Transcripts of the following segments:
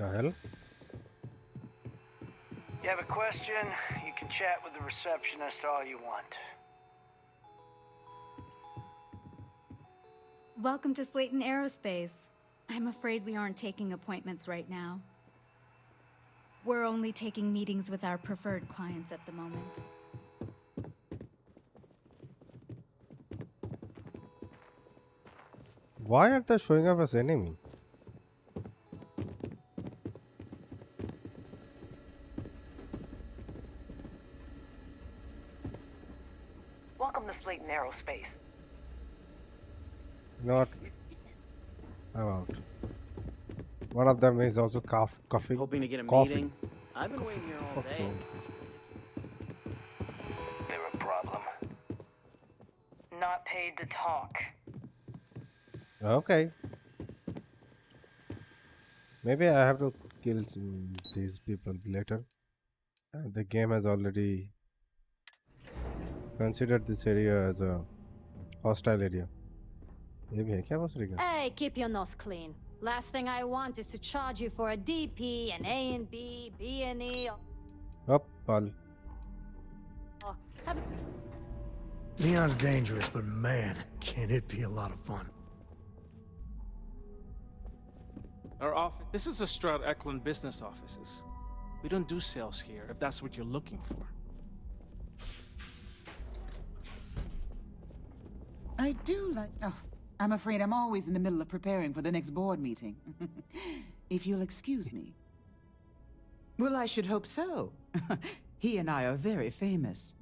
The hell? You have a question? You can chat with the receptionist all you want. Welcome to Slayton Aerospace. I'm afraid we aren't taking appointments right now. We're only taking meetings with our preferred clients at the moment. Why are they showing up as enemy? Welcome to Slayton Aerospace. You know what? I'm out. One of them is also coughing. Hoping to get a Coffee. meeting. I've been waiting here all Fuck's day. wrong. There a problem? Not paid to talk. Okay. Maybe I have to kill these people later. The game has already considered this area as a hostile area. ये भी है क्या boss rig? Hey, keep your nose clean. Last thing I want is to charge you for a DP, an A and B, B and E. Up, pal. Leon's dangerous, but man, can it be a lot of fun. Our office. This is the Stroud Eklund business offices. We don't do sales here, if that's what you're looking for. I do like... Oh, I'm afraid I'm always in the middle of preparing for the next board meeting. If you'll excuse me. Well, I should hope so. He and I are very famous.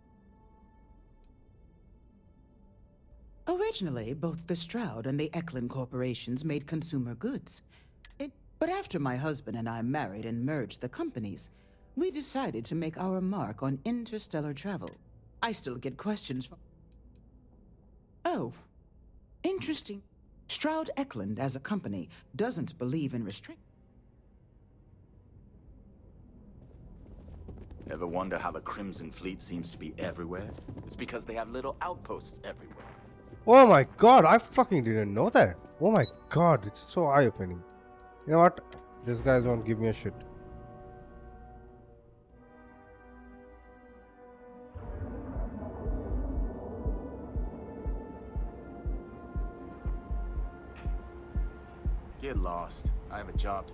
Originally, both the Stroud and the Eklund corporations made consumer goods. But after my husband and I married and merged the companies, we decided to make our mark on interstellar travel. I still get questions from... Oh, interesting. Stroud Eklund, as a company, doesn't believe in restrict... Ever wonder how the Crimson Fleet seems to be everywhere? It's because they have little outposts everywhere. Oh my god, I fucking didn't know that. Oh my god, it's so eye-opening. You know what? These guys won't give me a shit. Get lost. I have a job to...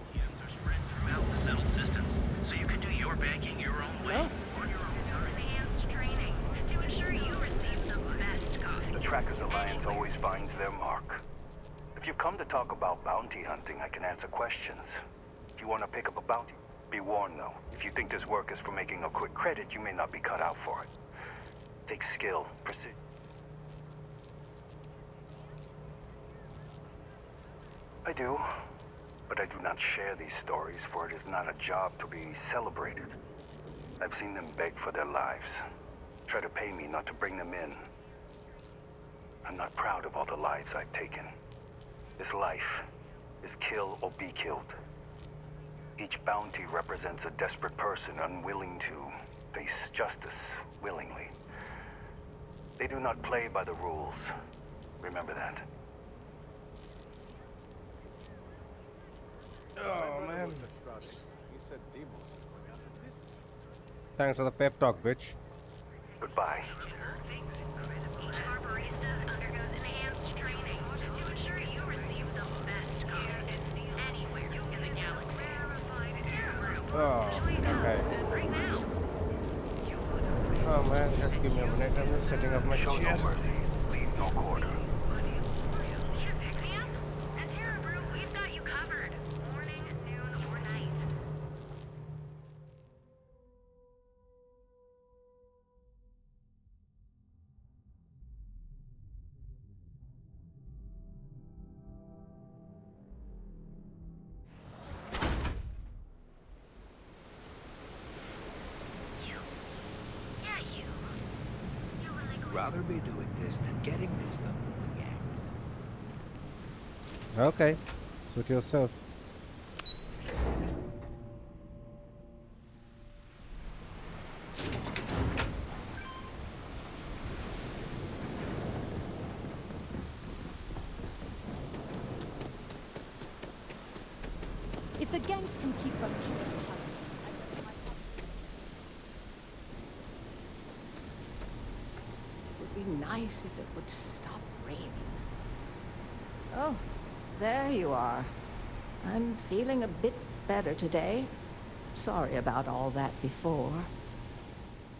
ATMs are spread throughout the settled systems, so you can do your banking your own way. On your own time. Enhanced training to ensure you receive the best coffee. The Trackers Alliance always finds their mark. If you've come to talk about bounty hunting, I can answer questions. If you want to pick up a bounty, be warned though. If you think this work is for making a quick credit, you may not be cut out for it. Take skill, precision. I do, but I do not share these stories, for it is not a job to be celebrated. I've seen them beg for their lives, try to pay me not to bring them in. I'm not proud of all the lives I've taken. This life is kill or be killed. Each bounty represents a desperate person unwilling to face justice willingly. They do not play by the rules. Remember that. Oh man. Thanks for the pep talk, bitch. Goodbye. Each of our baristas undergoes enhanced training to ensure you receive the best coffee anywhere in the galaxy. Oh, okay. Right now. Oh man, just give me a minute. I'm just setting up my Show chair. no mercy, leave no quarter. Pick me up. At Terra Brew, we've got you covered. Morning, noon, or night. Rather be doing this than getting mixed up with the gangs. Okay, suit yourself. If the gangs can keep on killing each other, I just might have... It would be nice if it would stop raining. Oh, there you are. I'm feeling a bit better today. Sorry about all that before.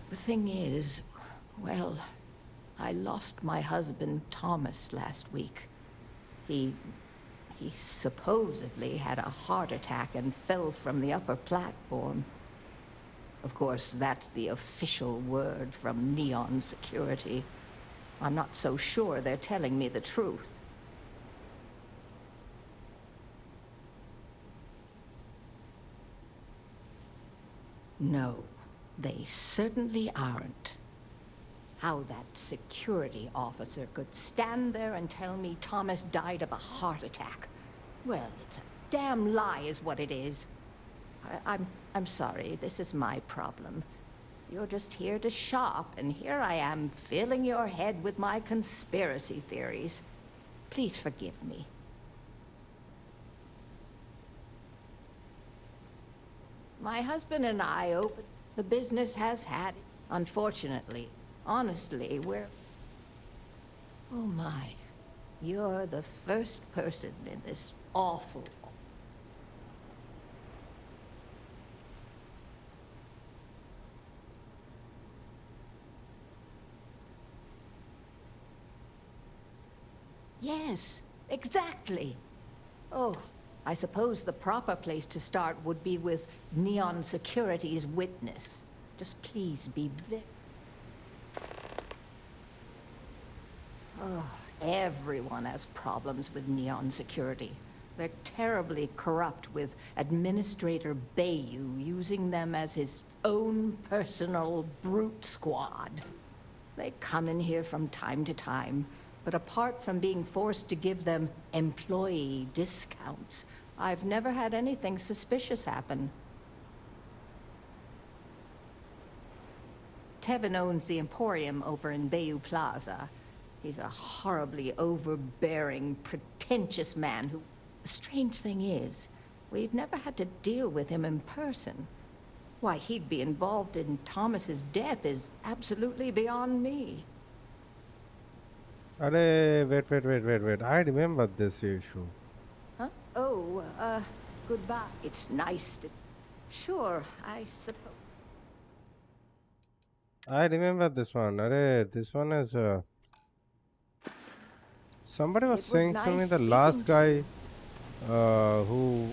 The thing is, well, I lost my husband Thomas last week. He supposedly had a heart attack and fell from the upper platform. Of course, that's the official word from Neon Security. I'm not so sure they're telling me the truth. No, they certainly aren't. How that security officer could stand there and tell me Thomas died of a heart attack. Well, it's a damn lie is what it is. I'm sorry, this is my problem. You're just here to shop, and here I am filling your head with my conspiracy theories. Please forgive me. My husband and I opened... The business has had... Unfortunately, honestly, we're... Oh my. You're the first person in this awful... Yes, exactly. Oh, I suppose the proper place to start would be with Neon Security's witness. Just please be Oh, everyone has problems with Neon Security. They're terribly corrupt, with Administrator Bayou using them as his own personal brute squad. They come in here from time to time, but apart from being forced to give them employee discounts, I've never had anything suspicious happen. Tevin owns the Emporium over in Bayou Plaza. He's a horribly overbearing, pretentious man who... The strange thing is, we've never had to deal with him in person. Why he'd be involved in Thomas's death is absolutely beyond me. Wait. I remember this issue. Huh? Oh, goodbye. It's nice to... Sure, I suppose... I remember this one. This one is somebody was saying to me the last guy who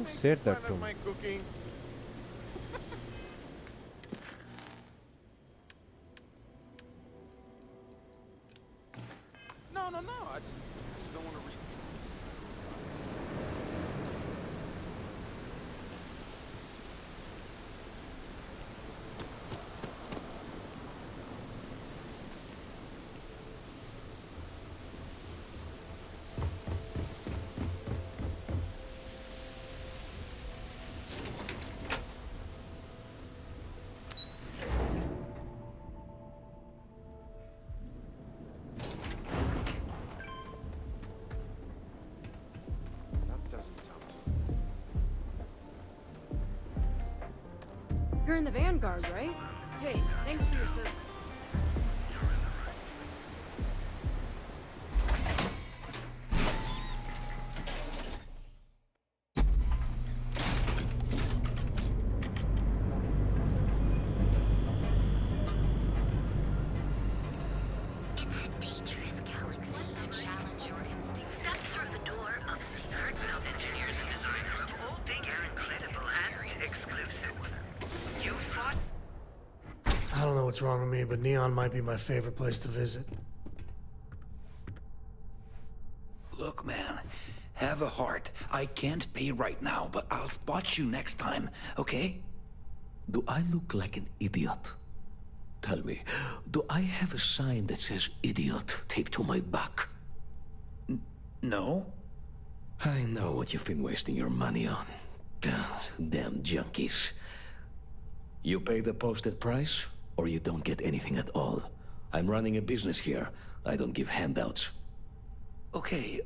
said that to me? No, I just don't want to read. You're in the Vanguard, right? Hey, thanks for your service. I don't know what's wrong with me, but Neon might be my favorite place to visit. Look, man, have a heart. I can't pay right now, but I'll spot you next time, okay? Do I look like an idiot? Tell me, do I have a sign that says idiot taped to my back? No. I know what you've been wasting your money on. Damn junkies. You pay the posted price, or you don't get anything at all. I'm running a business here. I don't give handouts. Okay.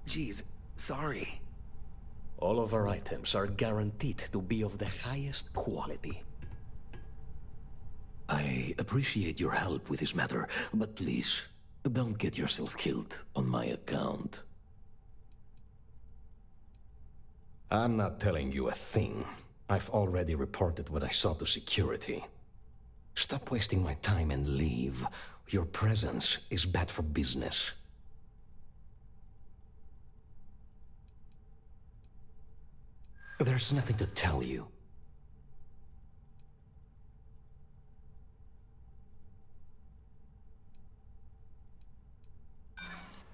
Jeez, Sorry. All of our items are guaranteed to be of the highest quality. I appreciate your help with this matter, but please, don't get yourself killed on my account. I'm not telling you a thing. I've already reported what I saw to security. Stop wasting my time and leave. Your presence is bad for business. There's nothing to tell you.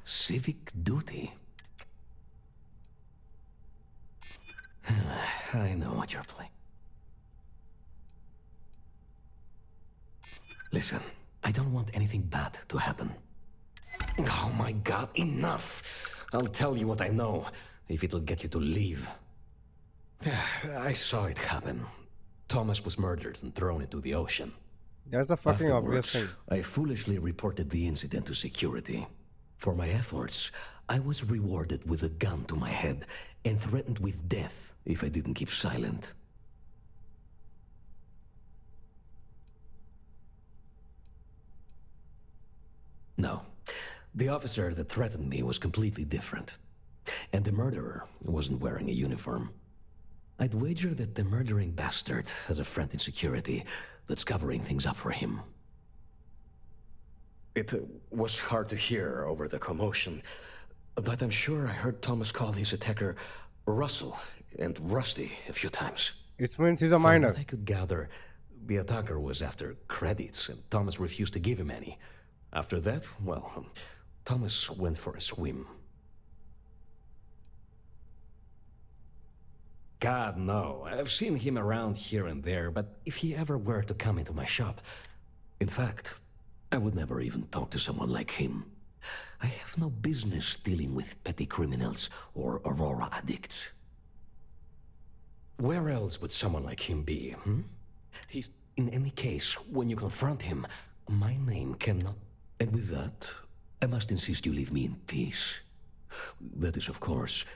Civic duty? I know what you're playing. Listen, I don't want anything bad to happen. Oh my god, enough! I'll tell you what I know, if it'll get you to leave. I saw it happen. Thomas was murdered and thrown into the ocean. That's a fucking obvious thing. I foolishly reported the incident to security. For my efforts, I was rewarded with a gun to my head and threatened with death if I didn't keep silent. No, the officer that threatened me was completely different. And the murderer wasn't wearing a uniform. I'd wager that the murdering bastard has a friend in security that's covering things up for him. It was hard to hear over the commotion, but I'm sure I heard Thomas call his attacker Russell and Rusty a few times. It means he's a minor. From what I could gather, the attacker was after credits, and Thomas refused to give him any. After that, well, Thomas went for a swim. God, no. I've seen him around here and there, but if he ever were to come into my shop... In fact, I would never even talk to someone like him. I have no business dealing with petty criminals or Aurora addicts. Where else would someone like him be, hmm? He's... In any case, when you confront him, my name cannot... And with that, I must insist you leave me in peace. That is, of course...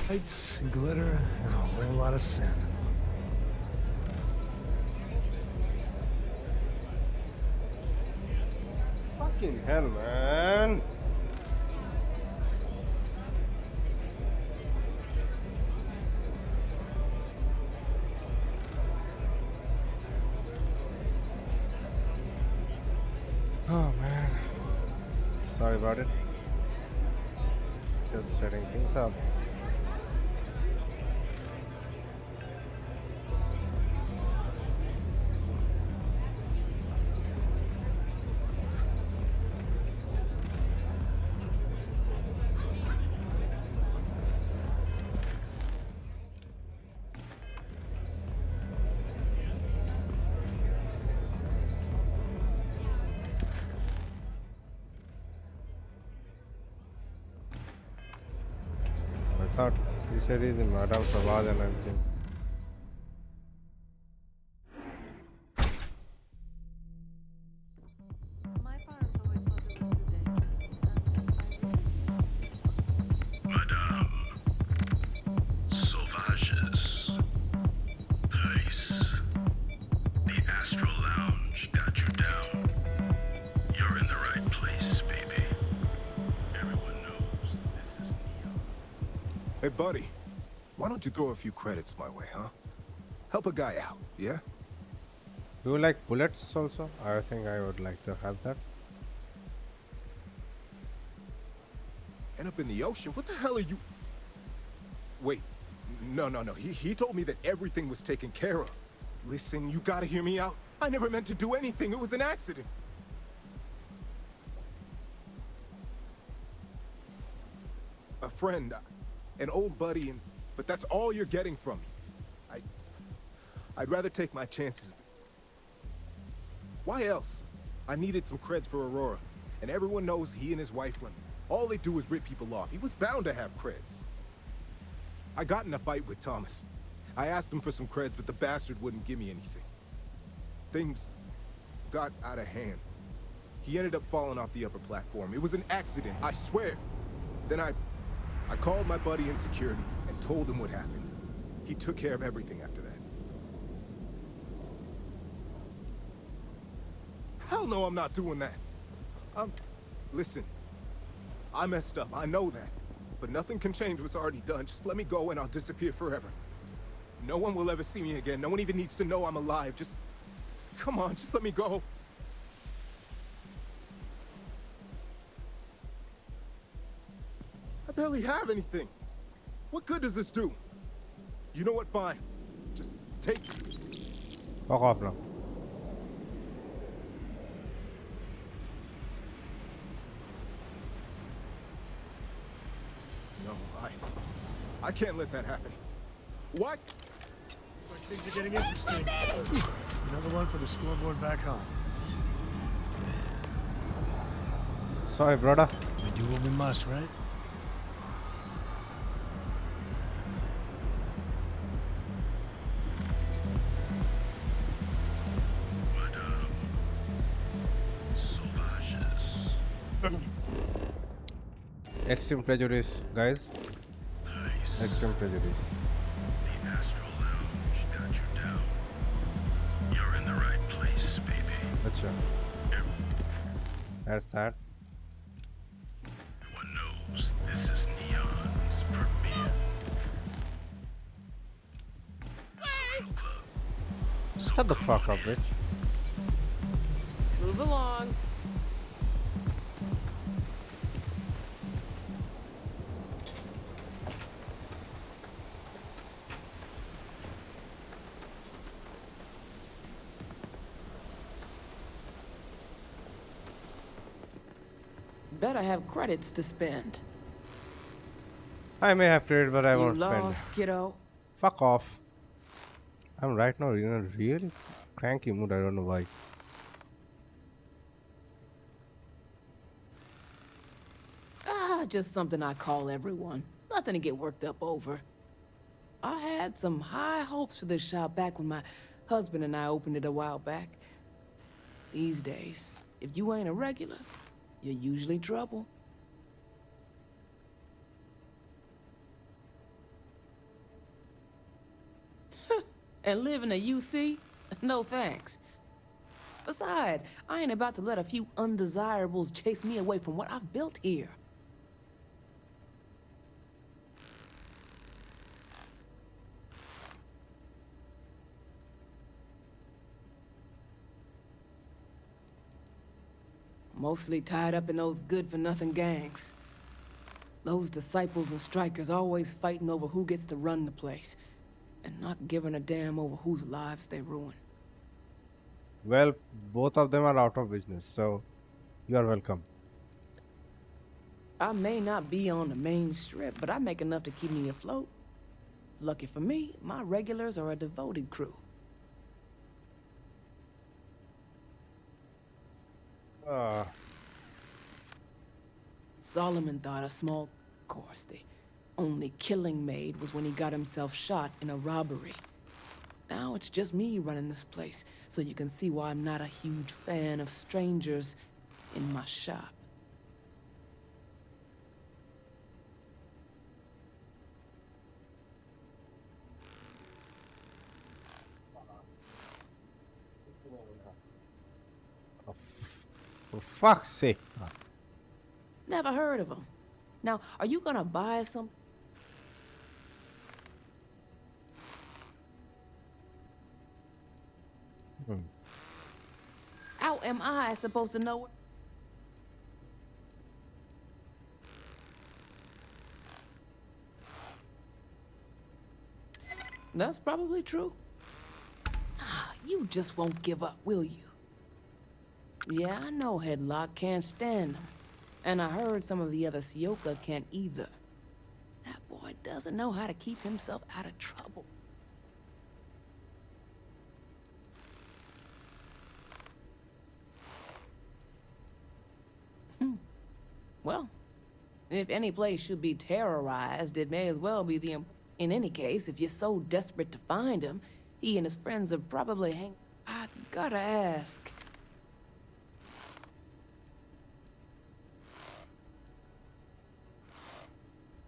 Lights, glitter, and a whole lot of sin. Fucking hell, man. Oh, man. Sorry about it. Just setting things up. I thought he said he's in Madame Savage and everything. Hey, buddy. Why don't you throw a few credits my way, huh? Help a guy out, yeah? Do you like bullets also? I think I would like to have that. End up in the ocean? What the hell are you... Wait. No. He told me that everything was taken care of. Listen, you gotta hear me out. I never meant to do anything. It was an accident. A friend, an old buddy, but that's all you're getting from me. I'd rather take my chances. Why else? I needed some creds for Aurora, and everyone knows he and his wife run. All they do is rip people off. He was bound to have creds. I got in a fight with Thomas. I asked him for some creds, but the bastard wouldn't give me anything. Things got out of hand. He ended up falling off the upper platform. It was an accident, I swear. Then I called my buddy in security and told him what happened. He took care of everything after that. Hell no, I'm not doing that. Listen, I messed up, I know that. But nothing can change what's already done. Just let me go and I'll disappear forever. No one will ever see me again. No one even needs to know I'm alive. Just... come on, just let me go. I barely have anything. What good does this do? You know what? Fine. Just take it. Fuck off now. No, I can't let that happen. What? Like things are getting interesting. Another one for the scoreboard back home. Sorry, brother. We do what we must, right? Extreme prejudice, guys. Extreme prejudice. The Astral Lounge got you down. You're in the right place, baby. That's right. That's that. Everyone knows this is Neon's premiere. Shut the fuck up, bitch. Move along. Better have credits to spend. I may have traded, but I won't You spend. lost, kiddo. Fuck off. I'm right now in a really cranky mood. I don't know why. Just something I call everyone. Nothing to get worked up over. I had some high hopes for this shop back when my husband and I opened it a while back. These days, if you ain't a regular, you're usually trouble. And live in a UC? No thanks. Besides, I ain't about to let a few undesirables chase me away from what I've built here. Mostly tied up in those good-for-nothing gangs. Those disciples and strikers always fighting over who gets to run the place, and not giving a damn over whose lives they ruin. Well, both of them are out of business, so you are welcome. I may not be on the main strip, but I make enough to keep me afloat. Lucky for me, my regulars are a devoted crew. Solomon thought a small course. The only killing made was when he got himself shot in a robbery. Now it's just me running this place, so you can see why I'm not a huge fan of strangers in my shop. For fuck's sake. Never heard of them. Now, are you gonna buy some? How am I supposed to know? That's probably true. You just won't give up, will you? Yeah, I know Headlock can't stand him. And I heard some of the other Sioka can't either. That boy doesn't know how to keep himself out of trouble. Well, if any place should be terrorized, it may as well be the... In any case, if you're so desperate to find him, he and his friends are probably I gotta ask.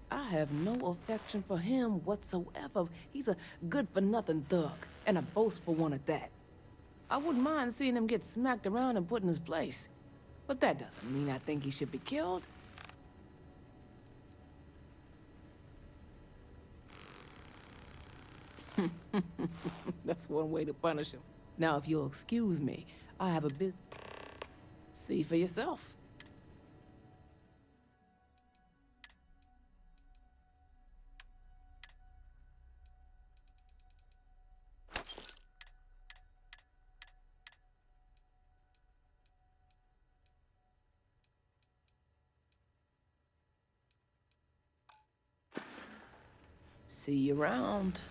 I have no affection for him whatsoever. He's a good-for-nothing thug, and a boastful one at that. I wouldn't mind seeing him get smacked around and put in his place. But that doesn't mean I think he should be killed. That's one way to punish him. Now, if you'll excuse me, I have a business. See for yourself. See you around.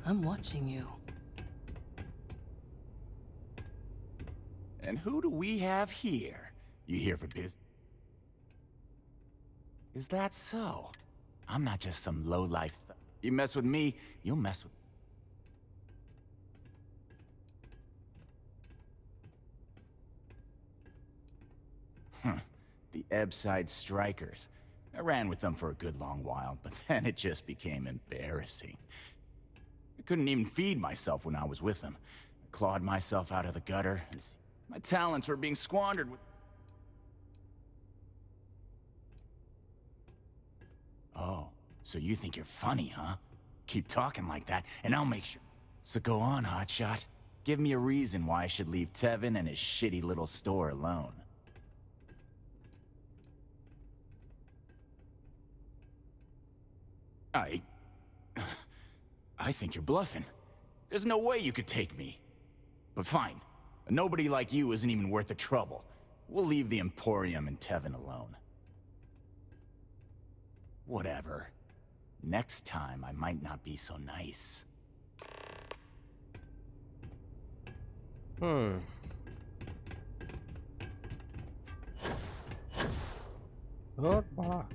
I'm watching you. And who do we have here? You here for business? Is that so? I'm not just some low-life You mess with me, you'll mess with... The Ebbside Strikers. I ran with them for a good long while, but then it just became embarrassing. I couldn't even feed myself when I was with them. I clawed myself out of the gutter, and my talents were being squandered with... Oh, so you think you're funny, huh? Keep talking like that, and I'll make sure... So go on, hotshot. Give me a reason why I should leave Tevin and his shitty little store alone. I think you're bluffing. There's no way you could take me. But fine. A nobody like you isn't even worth the trouble. We'll leave the Emporium and Tevin alone. Whatever. Next time, I might not be so nice. बहुत बड़ा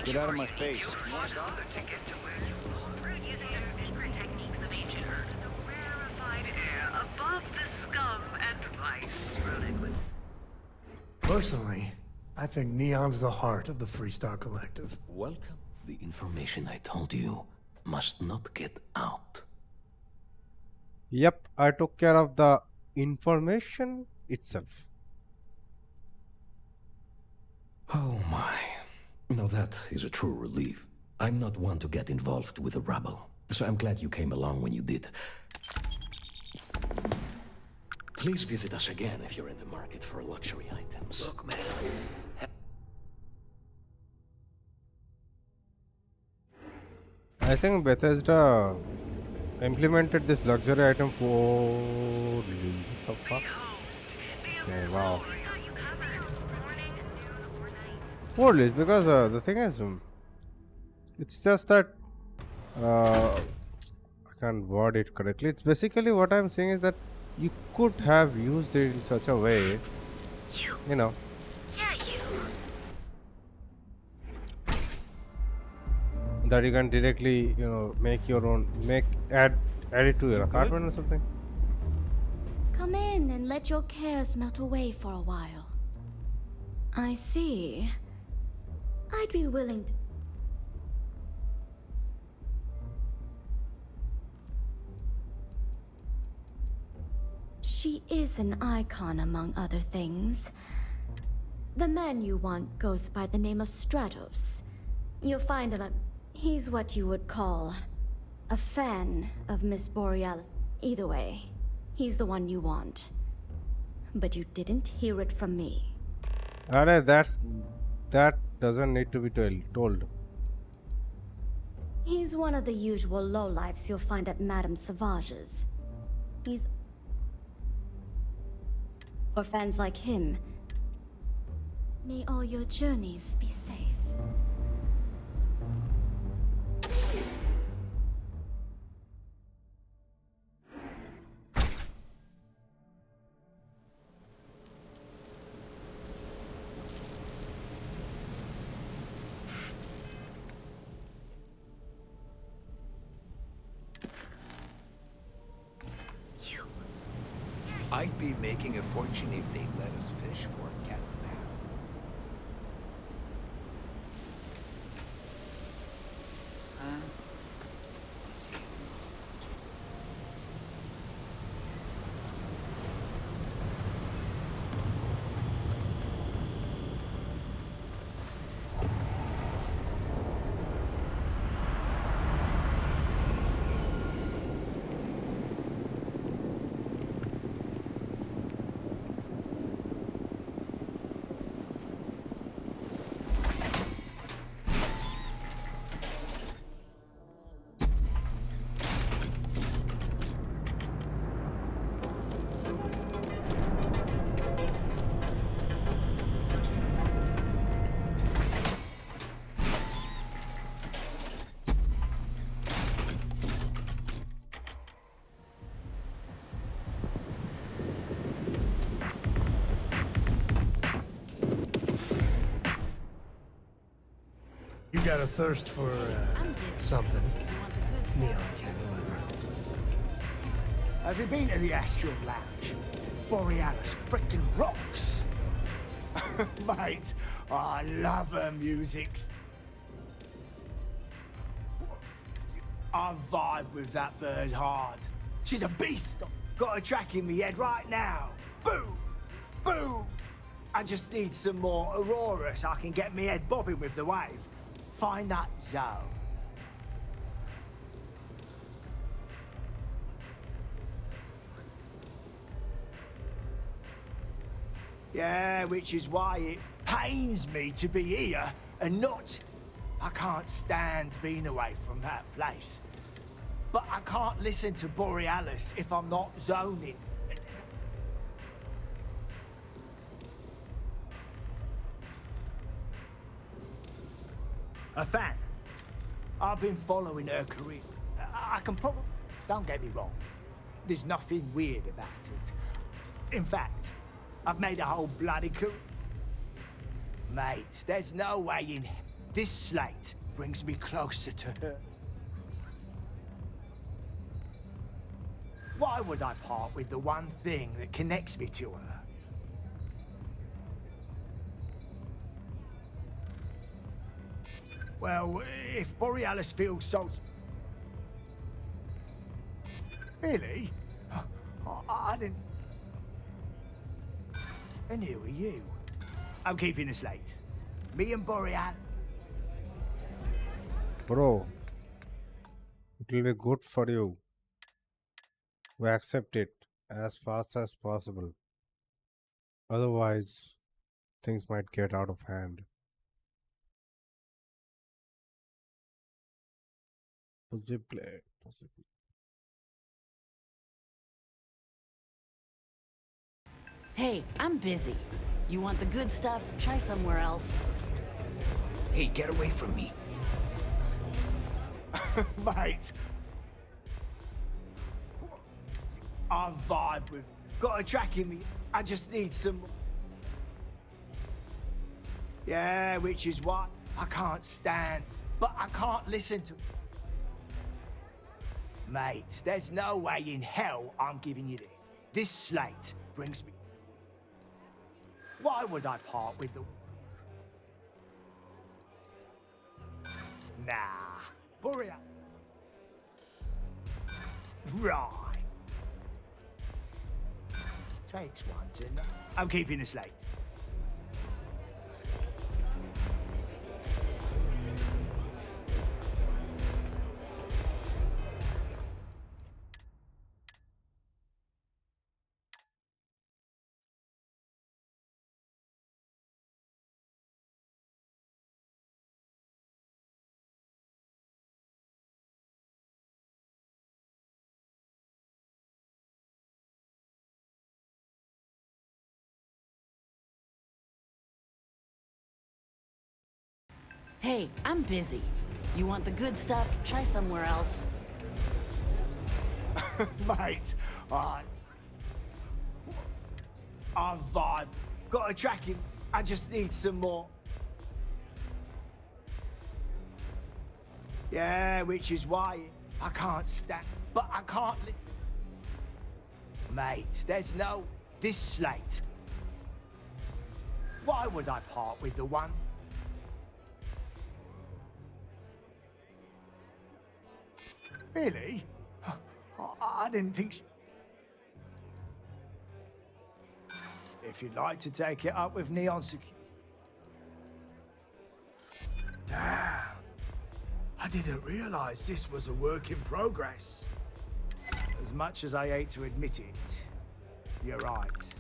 Get out of my face. Personally, I think Neon's the heart of the Freestar Collective. Welcome. The information I told you must not get out. Yep, I took care of the information itself. Oh my. Now that is a true relief. I'm not one to get involved with the rabble, so I'm glad you came along when you did. Please visit us again if you're in the market for luxury items. Look, man. I think Bethesda implemented this luxury item for what the fuck? Okay, wow. Poorly, because the thing is, it's just that I can't word it correctly. It's basically what I'm saying is that you could have used it in such a way, you know. That you can directly, you know, make your own, add it to your apartment or something. Come in and let your cares melt away for a while. I see. I'd be willing to... She is an icon among other things. The man you want goes by the name of Stratos. You'll find him he's what you would call a fan of Miss Borealis. Either way, he's the one you want. But you didn't hear it from me. Alright, that doesn't need to be told. He's one of the usual lowlifes you'll find at Madame Sauvage's. He's... For fans like him, may all your journeys be safe. I'd be making a fortune if they'd let us fish for it, Cass. You got a thirst for something. Neon can deliver. Have you been to the Astral Lounge? Borealis frickin' rocks. Mate, I love her music. I vibe with that bird hard. She's a beast. Got a track in me head right now. Boom! Boom! I just need some more Aurora so I can get me head bobbing with the wave. Find that zone. Yeah, which is why it pains me to be here and not... I can't stand being away from that place. But I can't listen to Borealis if I'm not zoning. A fan. I've been following her career. I can probably... Don't get me wrong. There's nothing weird about it. In fact, I've made a whole bloody career. Mate, there's no way in... This slate brings me closer to her. Why would I part with the one thing that connects me to her? Well, if Borealis feels so... Really? I didn't... And who are you? I'm keeping the slate. Me and Borealis... Bro, it will be good for you. We accept it as fast as possible. Otherwise, things might get out of hand. Possibly. Hey, I'm busy. You want the good stuff? Try somewhere else. Hey, get away from me. Mate. I'm vibe with... Got a track in me. I just need some... Yeah, which is why I can't stand, but I can't listen to... Mate, there's no way in hell I'm giving you this. This slate brings me... Why would I part with the... Nah. Boreal. Right. Takes one to know. I'm keeping the slate. Hey, I'm busy. You want the good stuff? Try somewhere else. Mate, I'm vibe. Got a track in. I just need some more. Yeah, which is why I can't stand. But I can't Mate, there's no... This slate. Why would I part with the one? Really? I didn't think... If you'd like to take it up with Neon Security... Damn. I didn't realize this was a work in progress. As much as I hate to admit it, you're right.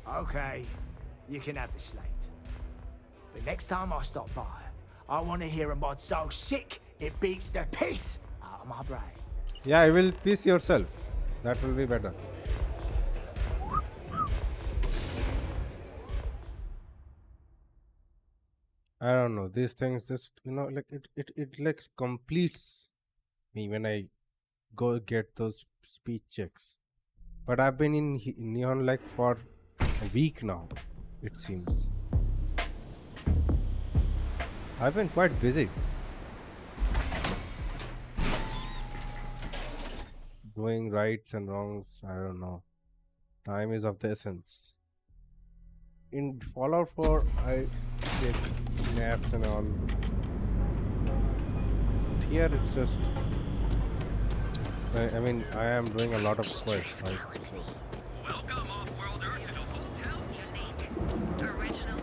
Okay, you can have the slate. But next time I stop by, I want to hear a mod so sick it beats the piss out of my brain. Yeah, you will piece yourself. That will be better. I don't know. These things just, like it like completes me when I go get those speech checks. But I've been in Neon like for a week now, it seems. I've been quite busy. Doing rights and wrongs, I don't know. Time is of the essence. In Fallout 4, I take naps and all. But here it's just... I mean, I am doing a lot of quests, right? So. Welcome, off-worlder, to the Hotel Unique. Original.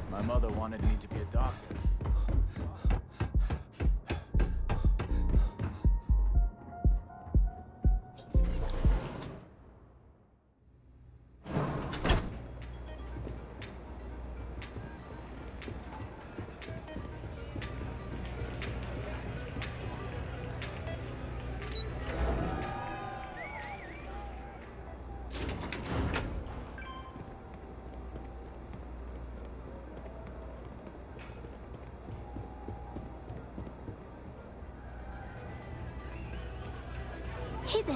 My mother wanted me to be a doctor. Hey there,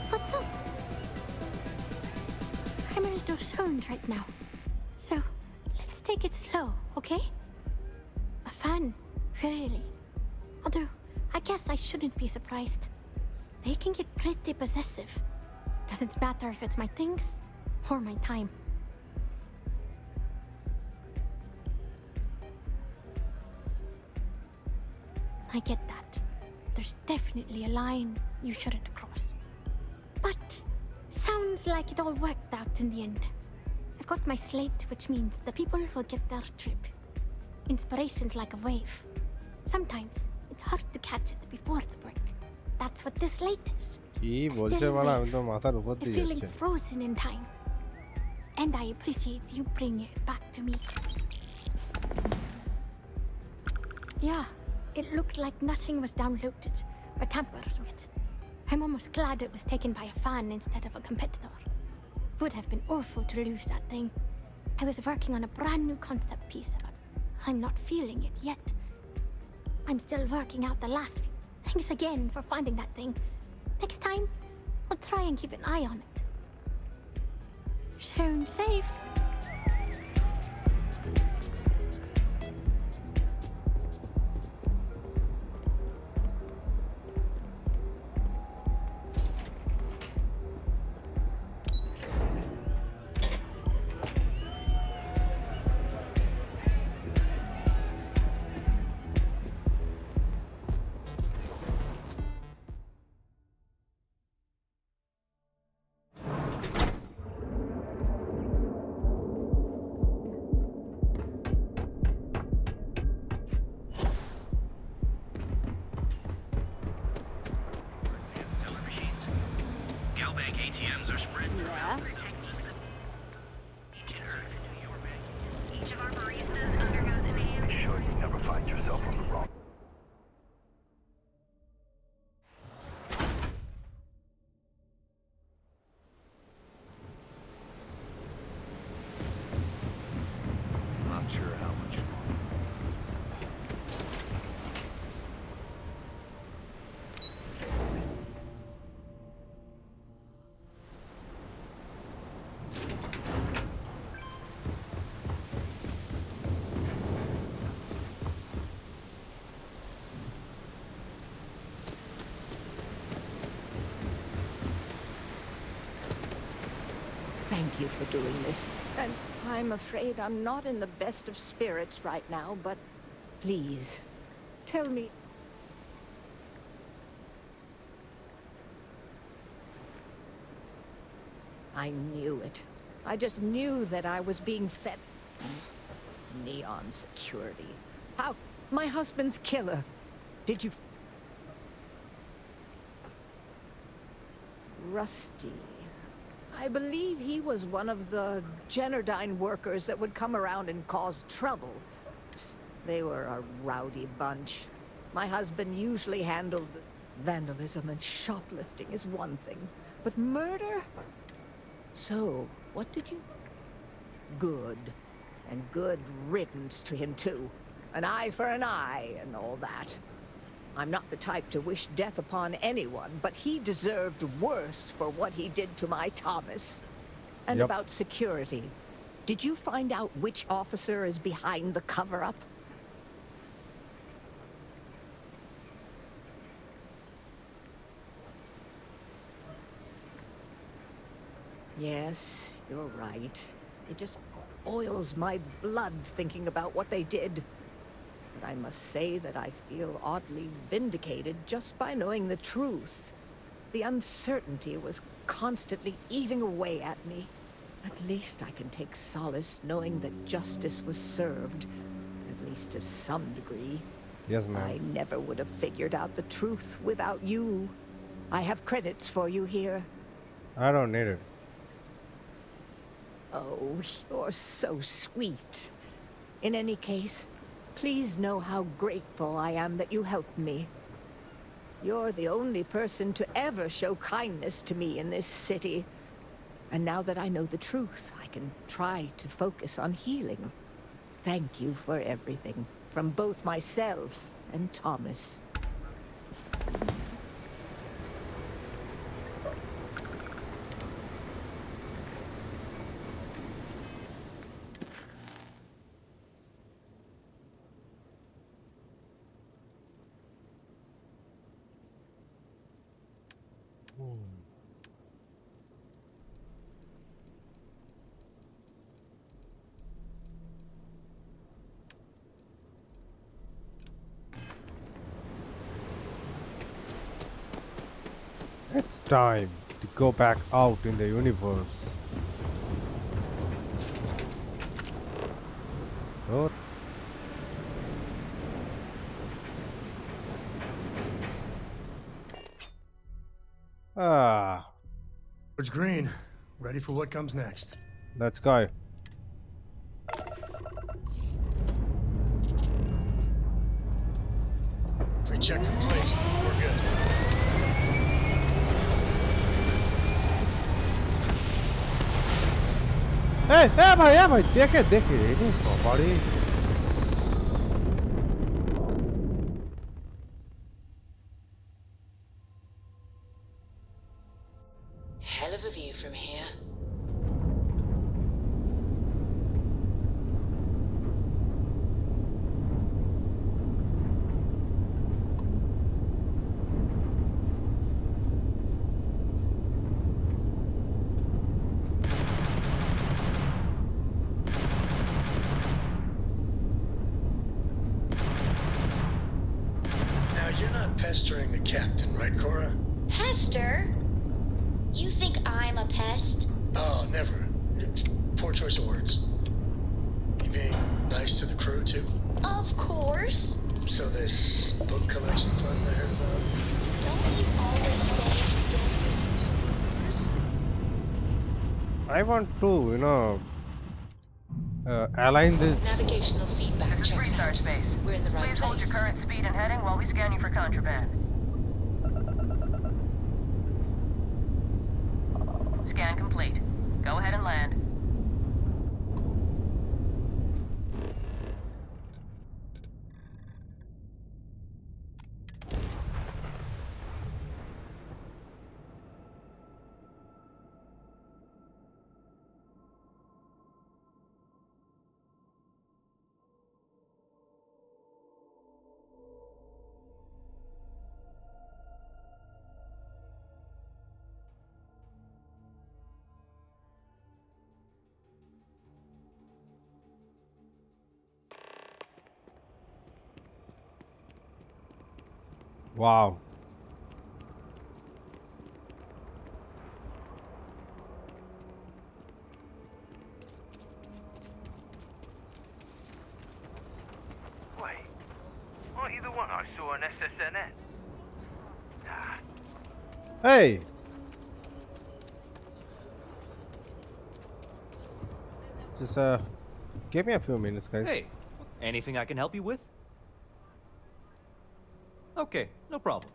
what's up? I'm little too soon right now. So, let's take it slow, okay? A fan, really. Although, I guess I shouldn't be surprised. They can get pretty possessive. Doesn't matter if it's my things or my time. I get that. There's definitely a line you shouldn't cross. But sounds like it all worked out in the end. I've got my slate, which means the people will get their trip. Inspiration's like a wave. Sometimes it's hard to catch it before the break. That's what this slate is. Still wave. You're feeling frozen in time. And I appreciate you bringing it back to me. Yeah, it looked like nothing was downloaded or tampered with. I'm almost glad it was taken by a fan instead of a competitor. Would have been awful to lose that thing. I was working on a brand new concept piece, but I'm not feeling it yet. I'm still working out the last few. Thanks again for finding that thing. Next time, I'll try and keep an eye on it. Sound safe. Thank you for doing this. And I'm afraid I'm not in the best of spirits right now, but please, tell me... I knew it. I just knew that I was being fed... Neon security. How? My husband's killer. Did you... Rusty. I believe he was one of the Generdyne workers that would come around and cause trouble. They were a rowdy bunch. My husband usually handled vandalism and shoplifting is one thing, but murder? So, what did you... Good. And good riddance to him, too. An eye for an eye and all that. I'm not the type to wish death upon anyone, but he deserved worse for what he did to my Thomas. And about security. Did you find out which officer is behind the cover-up? Yes, you're right. It just boils my blood thinking about what they did. But I must say that I feel oddly vindicated just by knowing the truth. The uncertainty was constantly eating away at me. At least I can take solace knowing that justice was served, at least to some degree. Yes, ma'am. I never would have figured out the truth without you. I have credits for you here. I don't need it. Oh, you're so sweet. In any case, please know how grateful I am that you helped me. You're the only person to ever show kindness to me in this city. And now that I know the truth, I can try to focus on healing. Thank you for everything, from both myself and Thomas. It's time to go back out in the universe. Oh. Ah, George Green, ready for what comes next. let's go. Pre-check complete. We're good. Hey, भाई देखे देखे ये बड़ी Hell of a view from here. Now, you're not pestering the captain, right, Cora? Pester? You think I'm a pest? Oh, never. Poor choice of words. You being nice to the crew, too? Of course. So this book collection fund I heard about? Don't you always say don't listen to rumors? I want to align this. Navigational feedback checks Restart out. space. We're in the right Please hold your place. current speed and heading while we scan you for contraband. Scan complete. Go ahead and land. Wow. Wait, aren't you the one I saw on SSNN? Ah, Hey. Just give me a few minutes, guys. Hey, anything I can help you with? Okay, no problem.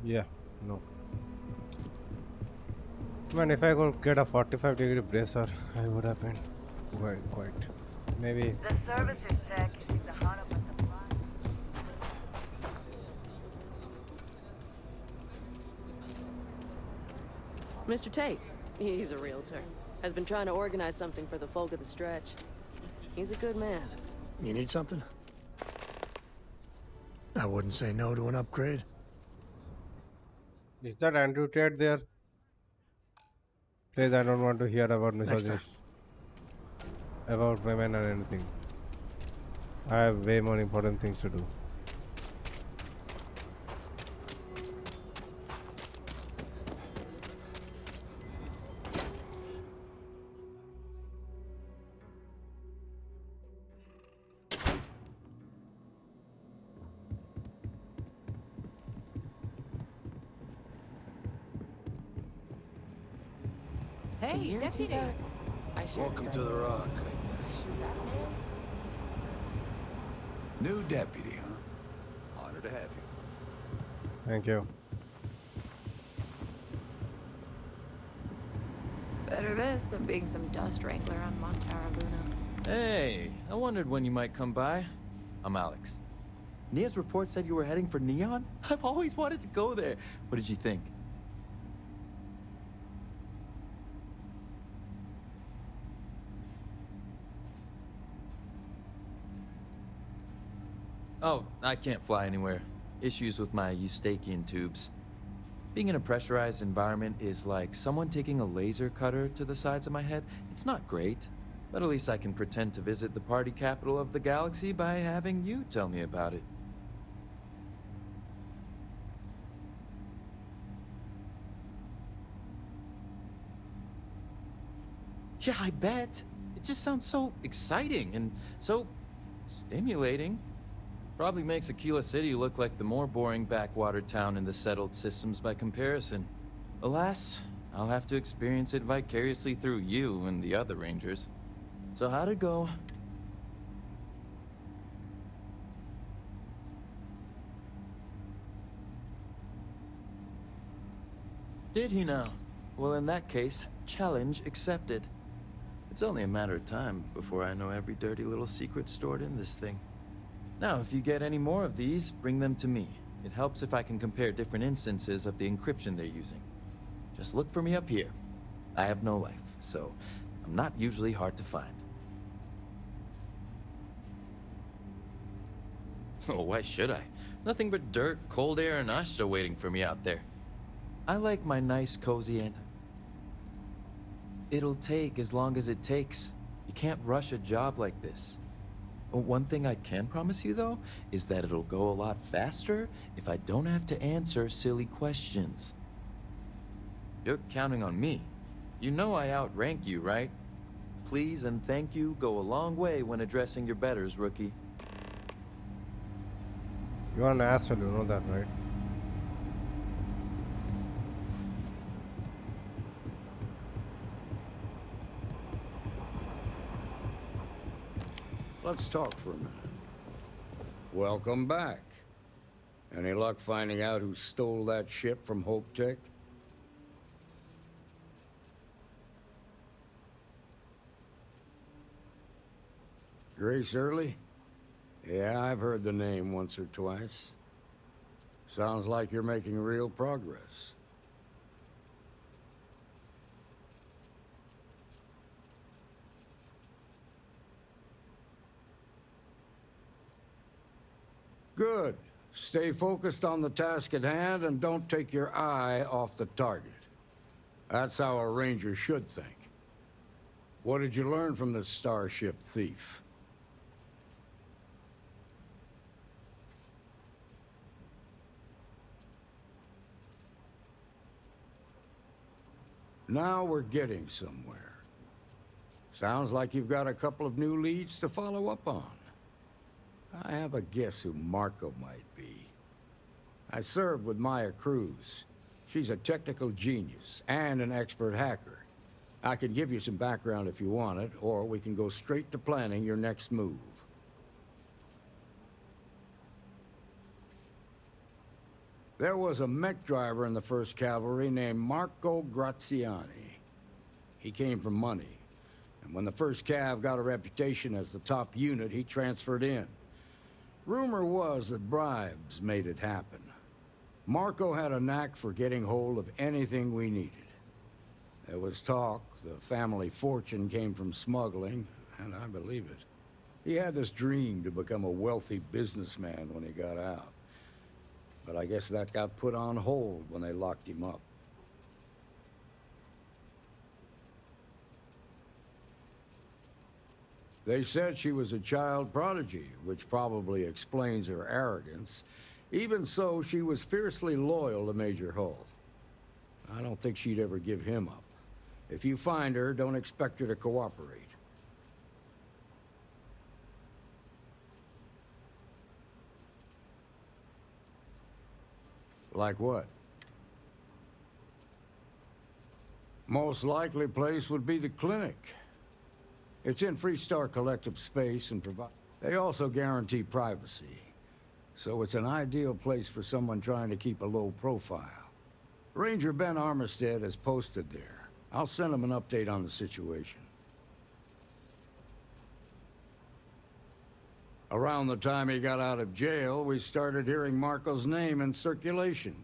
Yeah, no. Man, if I could get a 45-degree bracer, I would have been quite. Maybe. The services tech is in the heart of a supply. Mr. Tate, he's a realtor. Has been trying to organize something for the folk of the stretch. He's a good man. You need something? I wouldn't say no to an upgrade. Is that Andrew Tate there? Please, I don't want to hear about Next time. misogyny, about women or anything. I have way more important things to do. Hey, deputy. Welcome to the Rock, I guess. New deputy, huh? Honored to have you. Thank you. Better this than being some dust wrangler on Montara Luna. Hey, I wondered when you might come by. I'm Alex. Nia's report said you were heading for Neon? I've always wanted to go there. What did you think? Oh, I can't fly anywhere. Issues with my Eustachian tubes. Being in a pressurized environment is like someone taking a laser cutter to the sides of my head. It's not great, but at least I can pretend to visit the party capital of the galaxy by having you tell me about it. Yeah, I bet. It just sounds so exciting and so stimulating. Probably makes Aquila City look like the more boring backwater town in the settled systems by comparison. Alas, I'll have to experience it vicariously through you and the other rangers. So how'd it go? Did he now? Well, in that case, challenge accepted. It's only a matter of time before I know every dirty little secret stored in this thing. Now, if you get any more of these, bring them to me. It helps if I can compare different instances of the encryption they're using. Just look for me up here. I have no life, so I'm not usually hard to find. Oh, why should I? Nothing but dirt, cold air, and Asha waiting for me out there. I like my nice, cozy and... It'll take as long as it takes. You can't rush a job like this. One thing I can promise you, though, is that it'll go a lot faster if I don't have to answer silly questions. You're counting on me. You know I outrank you, right? Please and thank you go a long way when addressing your betters, rookie. You are an asshole, you know that, right? Let's talk for a minute. Welcome back. Any luck finding out who stole that ship from Hope Tech? Grace Early? Yeah, I've heard the name once or twice. Sounds like you're making real progress. Good. Stay focused on the task at hand and don't take your eye off the target. That's how a ranger should think. What did you learn from this starship thief? Now we're getting somewhere. Sounds like you've got a couple of new leads to follow up on. I have a guess who Marco might be. I served with Maya Cruz. She's a technical genius and an expert hacker. I can give you some background if you want it, or we can go straight to planning your next move. There was a mech driver in the 1st Cavalry named Marco Graziani. He came from money, and when the 1st Cav got a reputation as the top unit, he transferred in. Rumor was that bribes made it happen. Marco had a knack for getting hold of anything we needed. There was talk the family fortune came from smuggling, and I believe it. He had this dream to become a wealthy businessman when he got out. But I guess that got put on hold when they locked him up. They said she was a child prodigy, which probably explains her arrogance. Even so, she was fiercely loyal to Major Hull. I don't think she'd ever give him up. If you find her, don't expect her to cooperate. Like what? Most likely place would be the clinic. It's in Freestar Collective space and provide. They also guarantee privacy. So it's an ideal place for someone trying to keep a low profile. Ranger Ben Armistead is posted there. I'll send him an update on the situation. Around the time he got out of jail, we started hearing Marco's name in circulation.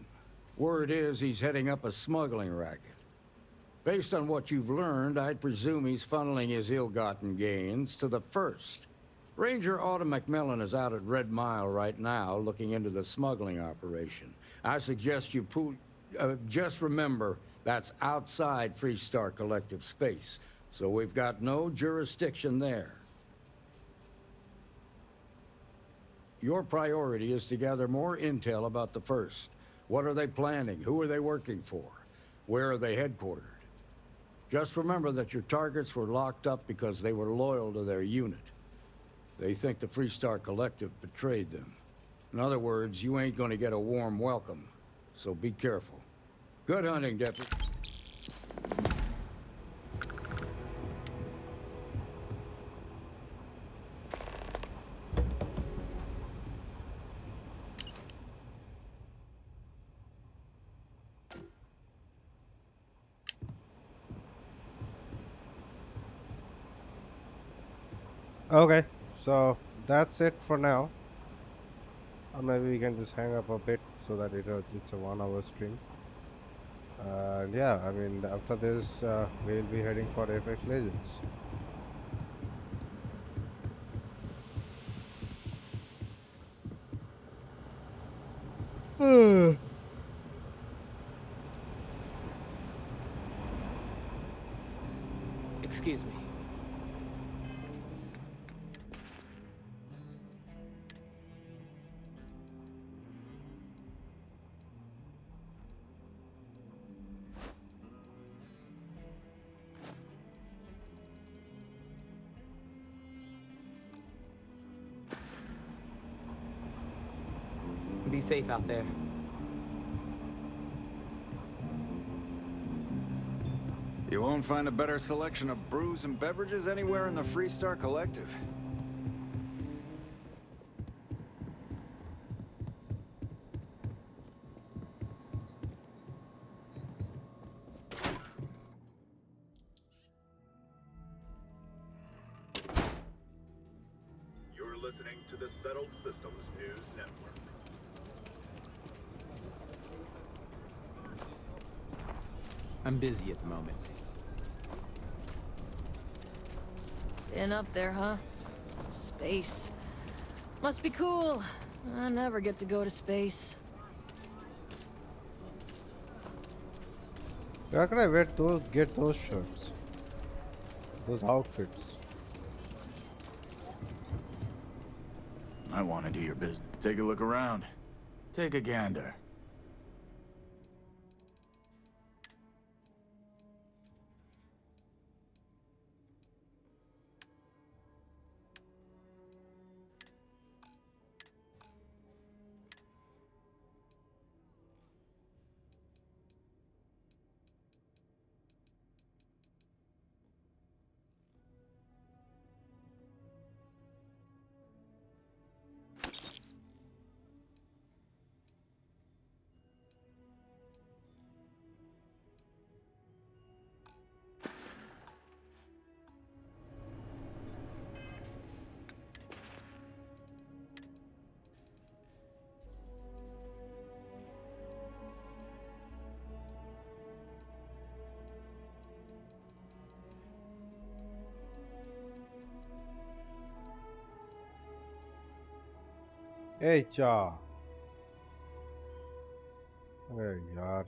Word is he's heading up a smuggling racket. Based on what you've learned, I'd presume he's funneling his ill-gotten gains to the 1st. Ranger Autumn McMillan is out at Red Mile right now, looking into the smuggling operation. I suggest you just remember, that's outside Freestar Collective space, so we've got no jurisdiction there. Your priority is to gather more intel about the 1st. What are they planning? Who are they working for? Where are they headquartered? Just remember that your targets were locked up because they were loyal to their unit. They think the Freestar Collective betrayed them. In other words, you ain't gonna get a warm welcome, so be careful. Good hunting, Deputy. Okay, so that's it for now. Or maybe we can just hang up a bit so that it's a 1-hour stream. And yeah, I mean, after this, we'll be heading for Apex Legends. Excuse me. Be safe out there. You won't find a better selection of brews and beverages anywhere in the Freestar Collective. You're listening to the Settled Systems News Network. I'm busy at the moment. Been up there, huh? Space. Must be cool. I never get to go to space. Where can I get those shirts? Those outfits? I want to do your business. Take a look around. Take a gander. ए चा अरे यार